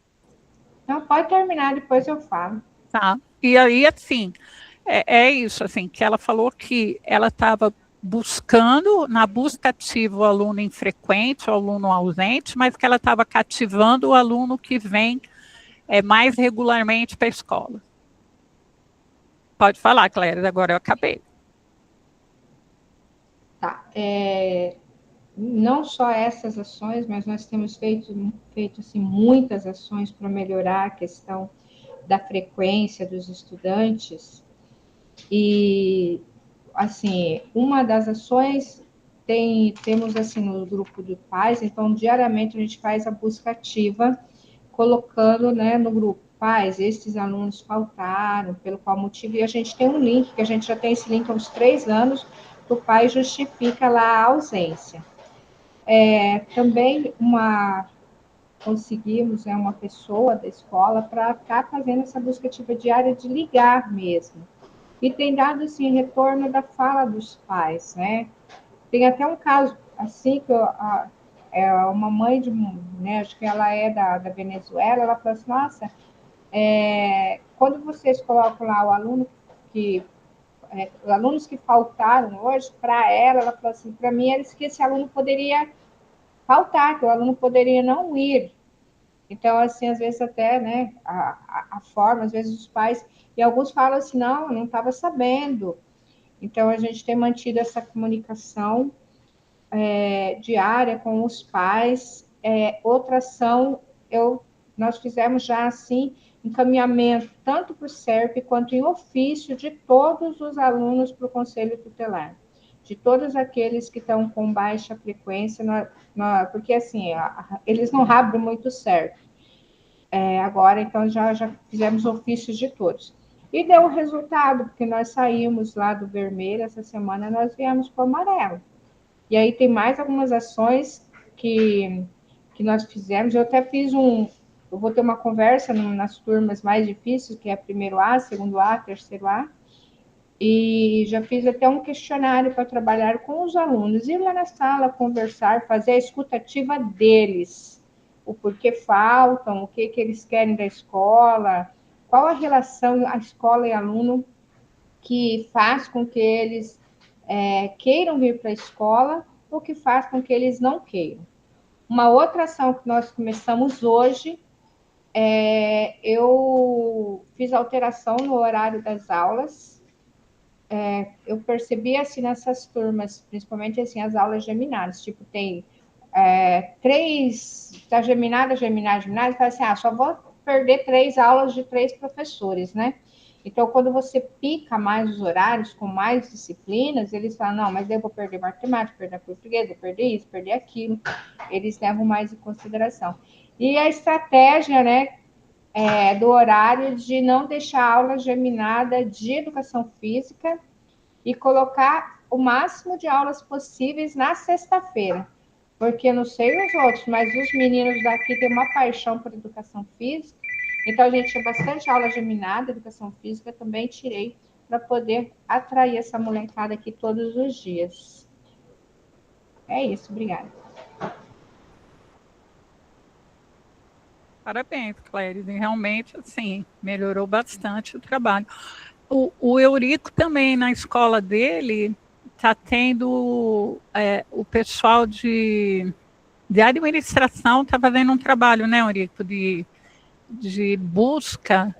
Não, pode terminar, depois eu falo. Tá. E aí, assim, é isso, assim, que ela falou que ela estava buscando, na busca ativa, o aluno infrequente, o aluno ausente, mas que ela estava cativando o aluno que vem mais regularmente para a escola. Pode falar, Cléria, agora eu acabei. Tá. Não só essas ações, mas nós temos feito assim, muitas ações para melhorar a questão da frequência dos estudantes. E, assim, uma das ações temos assim no grupo de pais, então diariamente a gente faz a busca ativa, colocando, né, no grupo, pais, esses alunos faltaram, pelo qual motivo, e a gente tem um link, que a gente já tem esse link há uns 3 anos, que o pai justifica lá a ausência. Também conseguimos uma pessoa da escola para estar fazendo essa busca ativa diária de ligar mesmo. E tem dado, assim, retorno da fala dos pais, né? Tem até um caso, assim, que uma mãe né, acho que ela é da Venezuela, ela falou assim, nossa, quando vocês colocam lá o aluno os alunos que faltaram hoje, para ela falou assim, para mim, era que esse aluno poderia faltar, que o aluno poderia não ir. Então, assim, às vezes até, né, a forma, às vezes os pais, e alguns falam assim, não estava sabendo. Então, a gente tem mantido essa comunicação diária com os pais. Outra ação, nós fizemos já, assim, encaminhamento, tanto para o SERP quanto em ofício de todos os alunos para o Conselho Tutelar. De todos aqueles que estão com baixa frequência, porque, assim, eles não abrem muito certo. Agora, então, já fizemos ofícios de todos. E deu resultado, porque nós saímos lá do vermelho, essa semana nós viemos para o amarelo. E aí tem mais algumas ações que nós fizemos. Eu até fiz eu vou ter uma conversa nas turmas mais difíceis, que é primeiro A, segundo A, terceiro A, e já fiz até um questionário para trabalhar com os alunos, ir lá na sala, conversar, fazer a escutativa deles, o porquê faltam, o que eles querem da escola, qual a relação a escola e aluno que faz com que eles queiram vir para a escola ou que faz com que eles não queiram. Uma outra ação que nós começamos hoje, eu fiz alteração no horário das aulas, eu percebi assim nessas turmas, principalmente assim as aulas geminadas, tipo tem 3 da geminada, fala assim, só vou perder 3 aulas de 3 professores, né? Então, quando você pica mais os horários, com mais disciplinas, eles falam, não, mas eu vou perder matemática, perder português, vou perder isso, perder aquilo. Eles levam mais em consideração. E a estratégia, né, do horário de não deixar a aula geminada de educação física e colocar o máximo de aulas possíveis na sexta-feira. Porque eu não sei os outros, mas os meninos daqui têm uma paixão por educação física. Então, a gente tinha bastante aula geminada, educação física, também tirei para poder atrair essa molecada aqui todos os dias. É isso, obrigada. Parabéns, Cléris. E realmente, assim, melhorou bastante o trabalho. O Eurico também, na escola dele, está tendo o pessoal de administração está fazendo um trabalho, né, Eurico, de busca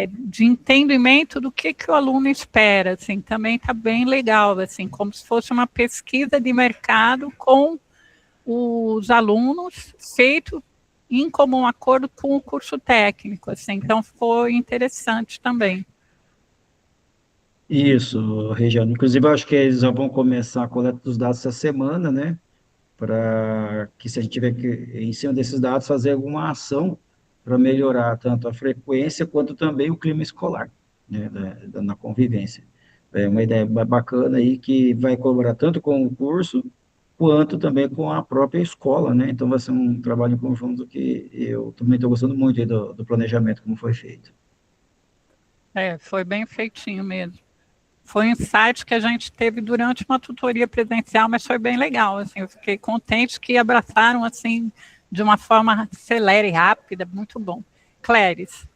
de entendimento do que o aluno espera, assim, também está bem legal, assim, como se fosse uma pesquisa de mercado com os alunos, feito em comum acordo com o curso técnico, assim, então foi interessante também. Isso, Regiane. Inclusive, eu acho que eles já vão começar a coleta dos dados essa semana, né? Para que, se a gente tiver que, em cima desses dados, fazer alguma ação para melhorar tanto a frequência quanto também o clima escolar, né? Na convivência. É uma ideia bacana aí que vai colaborar tanto com o curso quanto também com a própria escola, né? Então, vai ser um trabalho em conjunto que eu também estou gostando muito aí do planejamento, como foi feito. Foi bem feitinho mesmo. Foi um insight que a gente teve durante uma tutoria presencial, mas foi bem legal, assim, eu fiquei contente que abraçaram, assim, de uma forma celere e rápida, muito bom. Cléris.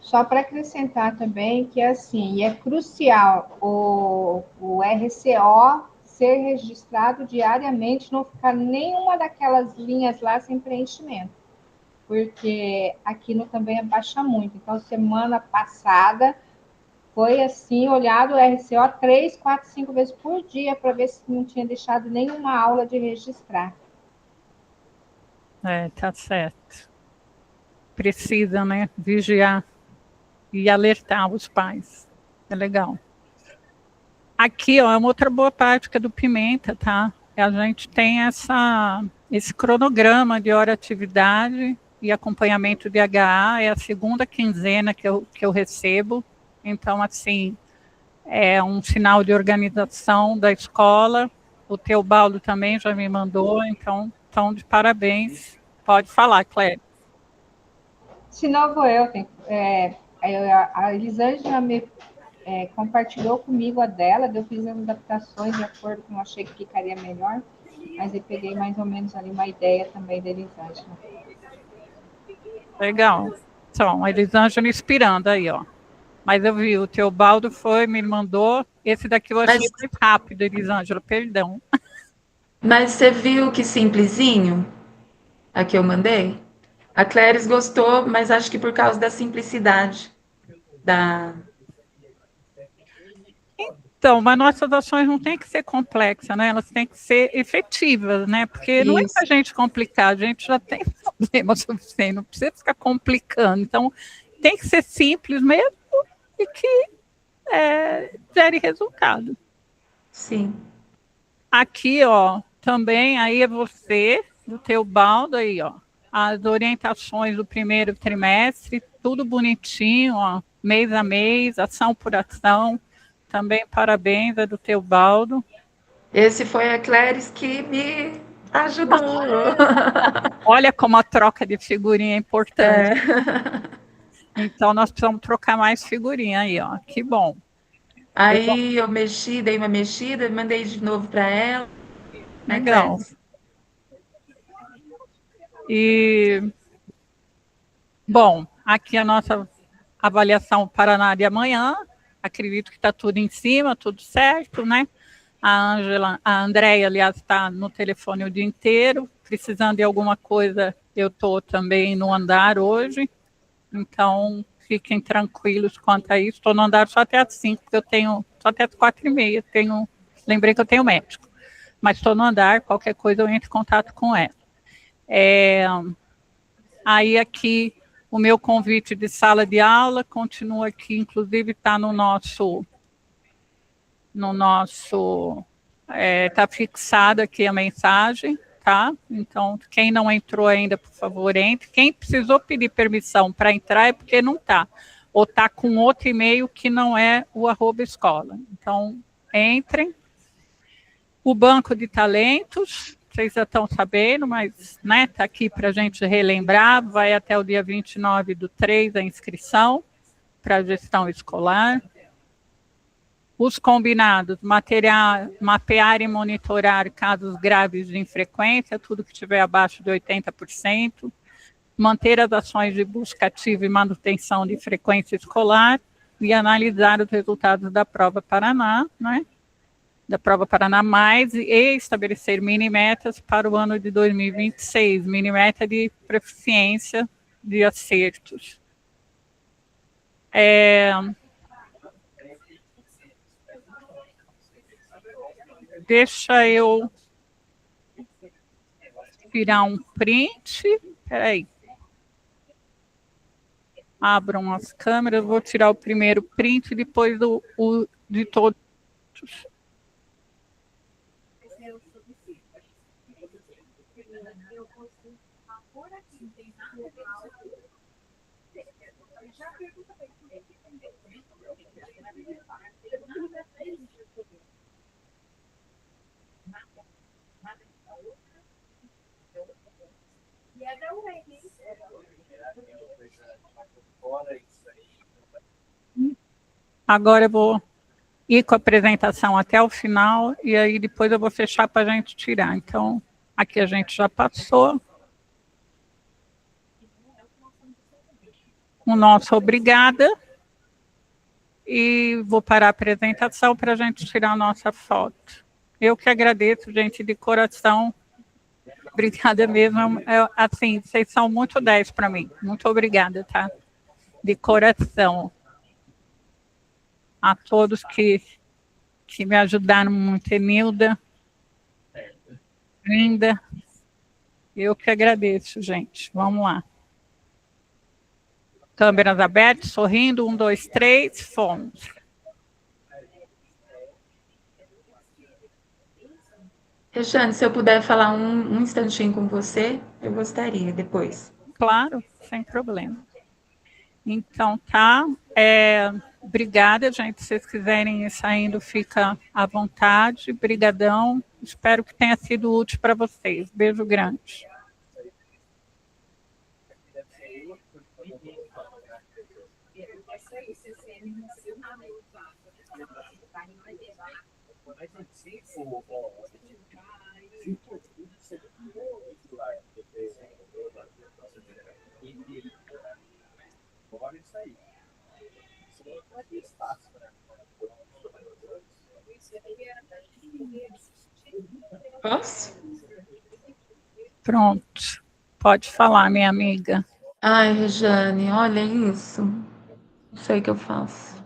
Só para acrescentar também que, assim, é crucial o RCO ser registrado diariamente, não ficar nenhuma daquelas linhas lá sem preenchimento, porque aquilo também abaixa muito. Então, semana passada, foi assim, olhado o RCO 3, 4, 5 vezes por dia para ver se não tinha deixado nenhuma aula de registrar. Tá certo. Precisa, né, vigiar e alertar os pais. É legal. Aqui, ó, é uma outra boa prática do Pimenta, tá? A gente tem esse cronograma de hora-atividade e acompanhamento de HA, é a segunda quinzena que eu recebo. Então, assim, é um sinal de organização da escola. O Teobaldo também já me mandou, então de parabéns. Pode falar, Clélia. Se não vou eu, a Elisângela me compartilhou comigo a dela, eu fiz as adaptações de acordo com eu achei que ficaria melhor, mas eu peguei mais ou menos ali uma ideia também da Elisângela. Legal. Então, a Elisângela inspirando aí, ó. Mas eu vi, o Teobaldo me mandou. Esse daqui eu achei mais rápido, Elisângela, perdão. Mas você viu que simplesinho? A que eu mandei? A Cléris gostou, mas acho que por causa da simplicidade da... Então, mas nossas ações não têm que ser complexas, né? Elas têm que ser efetivas, né? Porque não é pra gente complicar, a gente já tem problema suficiente, não precisa ficar complicando. Então, tem que ser simples mesmo e que gere resultado. Sim. Aqui, ó, também aí é você, do Teobaldo, aí, ó, as orientações do primeiro trimestre, tudo bonitinho, ó, mês a mês, ação por ação. Também parabéns, é do Teobaldo. Esse foi a Cléris que me ajudou. Olha como a troca de figurinha é importante. Então, nós precisamos trocar mais figurinha aí, ó. Que bom. Aí eu mexi, dei uma mexida, mandei de novo para ela. Legal. E, bom, aqui a nossa avaliação Paraná de amanhã. Acredito que está tudo em cima, tudo certo, né? A Andréia, aliás, está no telefone o dia inteiro. Precisando de alguma coisa, eu estou também no andar hoje. Então, fiquem tranquilos quanto a isso. Estou no andar só até às 5, porque eu tenho só até às 4h30. Lembrei que eu tenho médico, mas estou no andar, qualquer coisa eu entro em contato com ela. Aí aqui o meu convite de sala de aula continua aqui, inclusive está no nosso está fixada aqui a mensagem, tá? Então, quem não entrou ainda, por favor, entre. Quem precisou pedir permissão para entrar é porque não está, ou está com outro e-mail que não é o @escola. Então, entrem. O banco de talentos, vocês já estão sabendo, mas está aqui para a gente relembrar, vai até o dia 29/3 a inscrição para a gestão escolar. Os combinados, mapear e monitorar casos graves de infrequência, tudo que estiver abaixo de 80%, manter as ações de busca ativa e manutenção de frequência escolar e analisar os resultados da Prova Paraná, né? Da Prova Paraná Mais, e estabelecer mini-metas para o ano de 2026, mini-meta de proficiência de acertos. Deixa eu tirar um print. Peraí. Abram as câmeras, vou tirar o primeiro print e depois de todos. Agora eu vou ir com a apresentação até o final e aí depois eu vou fechar para a gente tirar. Então, aqui a gente já passou. O nosso obrigada. E vou parar a apresentação para a gente tirar a nossa foto. Eu que agradeço, gente, de coração. Obrigada mesmo. Assim, vocês são muito 10 para mim. Muito obrigada, tá? De coração. A todos que me ajudaram muito. Enilda, Linda. Eu que agradeço, gente. Vamos lá. Câmeras abertas, sorrindo. 1, 2, 3, fomos. Rejane, se eu puder falar um instantinho com você, eu gostaria depois. Claro, sem problema. Então, tá. Obrigada, gente. Se vocês quiserem ir saindo, fica à vontade. Brigadão. Espero que tenha sido útil para vocês. Beijo grande. Posso? Pronto. Pode falar, minha amiga. Ai, Rejane, olha isso. Não sei o que eu faço.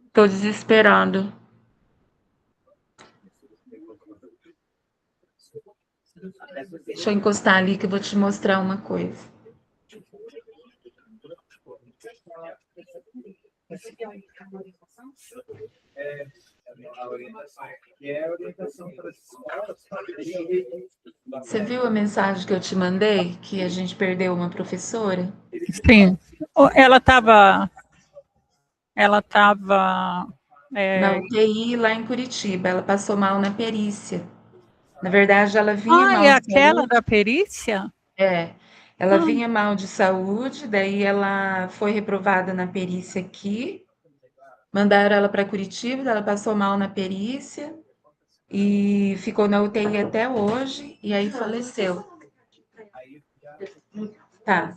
Estou desesperada. Deixa eu encostar ali que eu vou te mostrar uma coisa. Você viu a mensagem que eu te mandei, que a gente perdeu uma professora? Sim. Ela estava na UTI lá em Curitiba. Ela passou mal na perícia. Na verdade, ela vinha mal é aquela da perícia? Ela vinha mal de saúde, daí ela foi reprovada na perícia aqui, mandaram ela para Curitiba, ela passou mal na perícia e ficou na UTI até hoje, e aí faleceu. Tá.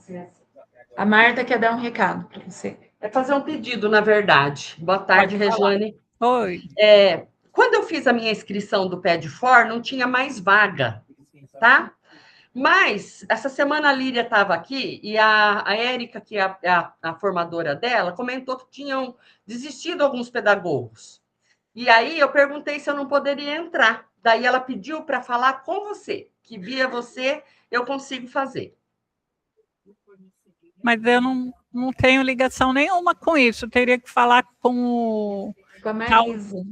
A Marta quer dar um recado para você. É fazer um pedido, na verdade. Boa tarde, Rejane. Oi. Quando eu fiz a minha inscrição do PED4, não tinha mais vaga, tá? Mas, essa semana a Líria estava aqui e a Érica, que é a formadora dela, comentou que tinham desistido alguns pedagogos. E aí eu perguntei se eu não poderia entrar. Daí ela pediu para falar com você, que via você eu consigo fazer. Mas eu não tenho ligação nenhuma com isso. Eu teria que falar com a Marisa.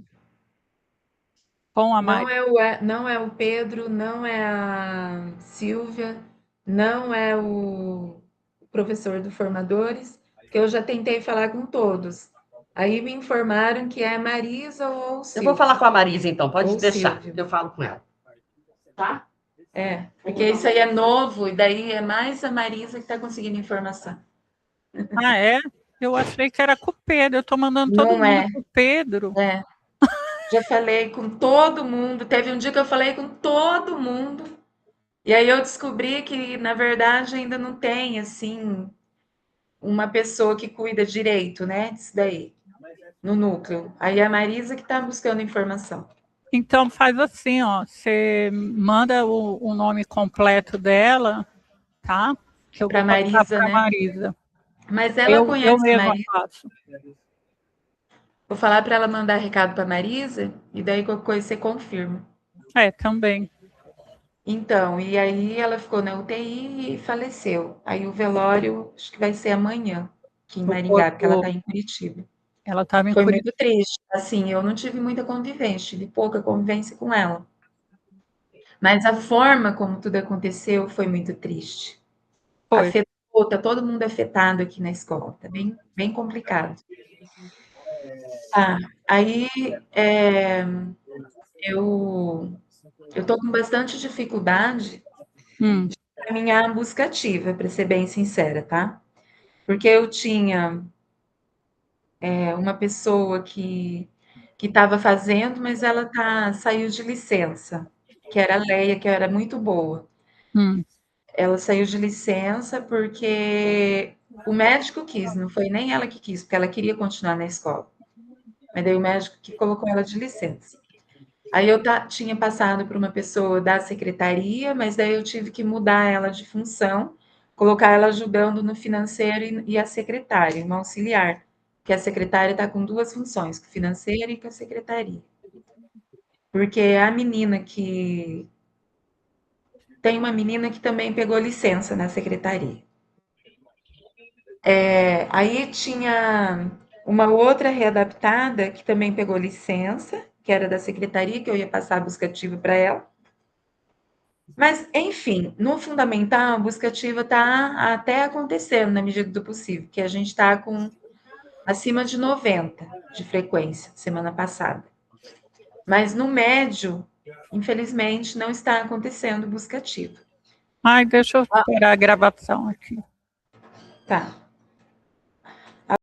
Com a Marisa. Não é o Pedro, não é a Silvia, não é o professor do Formadores, que eu já tentei falar com todos. Aí me informaram que é a Marisa ou o Silvio. Eu vou falar com a Marisa, então, pode ou deixar, Silvio. eu falo com ela. Tá? Porque isso aí é novo, e daí é mais a Marisa que está conseguindo informação. Ah, é? Eu achei que era com o Pedro, eu estou mandando todo mundo com o Pedro. Já falei com todo mundo, teve um dia que eu falei com todo mundo, e aí eu descobri que, na verdade, ainda não tem, assim, uma pessoa que cuida direito, né, disso daí, no núcleo. Aí é a Marisa que está buscando informação. Então faz assim, ó, você manda o nome completo dela, tá? Que eu Para vou passar Marisa, pra né? Marisa. Mas ela conhece eu mesma a Marisa. faço. Vou falar para ela mandar recado para Marisa, e daí qualquer coisa você confirma. Também. Então, e aí ela ficou na UTI e faleceu. Aí o velório, acho que vai ser amanhã, aqui em Maringá, porque ela está em Curitiba. Ela estava em Foi Curitiba. muito triste. Assim, eu não tive muita convivência, tive pouca convivência com ela. Mas a forma como tudo aconteceu foi muito triste. Afetou, tá todo mundo afetado aqui na escola, tá bem complicado. Aí eu tô com bastante dificuldade de caminhar a busca ativa, para ser bem sincera, tá? Porque eu tinha uma pessoa que estava fazendo, mas ela saiu de licença, que era a Leia, que era muito boa. Ela saiu de licença porque o médico quis, não foi nem ela que quis, porque ela queria continuar na escola. Mas daí o médico que colocou ela de licença. Aí eu tinha passado por uma pessoa da secretaria, mas daí eu tive que mudar ela de função, colocar ela ajudando no financeiro e a secretária, uma auxiliar, que a secretária está com duas funções, com financeira e com a secretaria. Porque a menina que... Tem uma menina que também pegou licença na secretaria. Aí tinha uma outra readaptada que também pegou licença, que era da secretaria, que eu ia passar a busca ativa para ela. Mas, enfim, no fundamental, a busca ativa está até acontecendo na medida do possível, que a gente está com acima de 90 de frequência, semana passada. Mas no médio, infelizmente, não está acontecendo busca ativa. Deixa eu esperar a gravação aqui. Tá.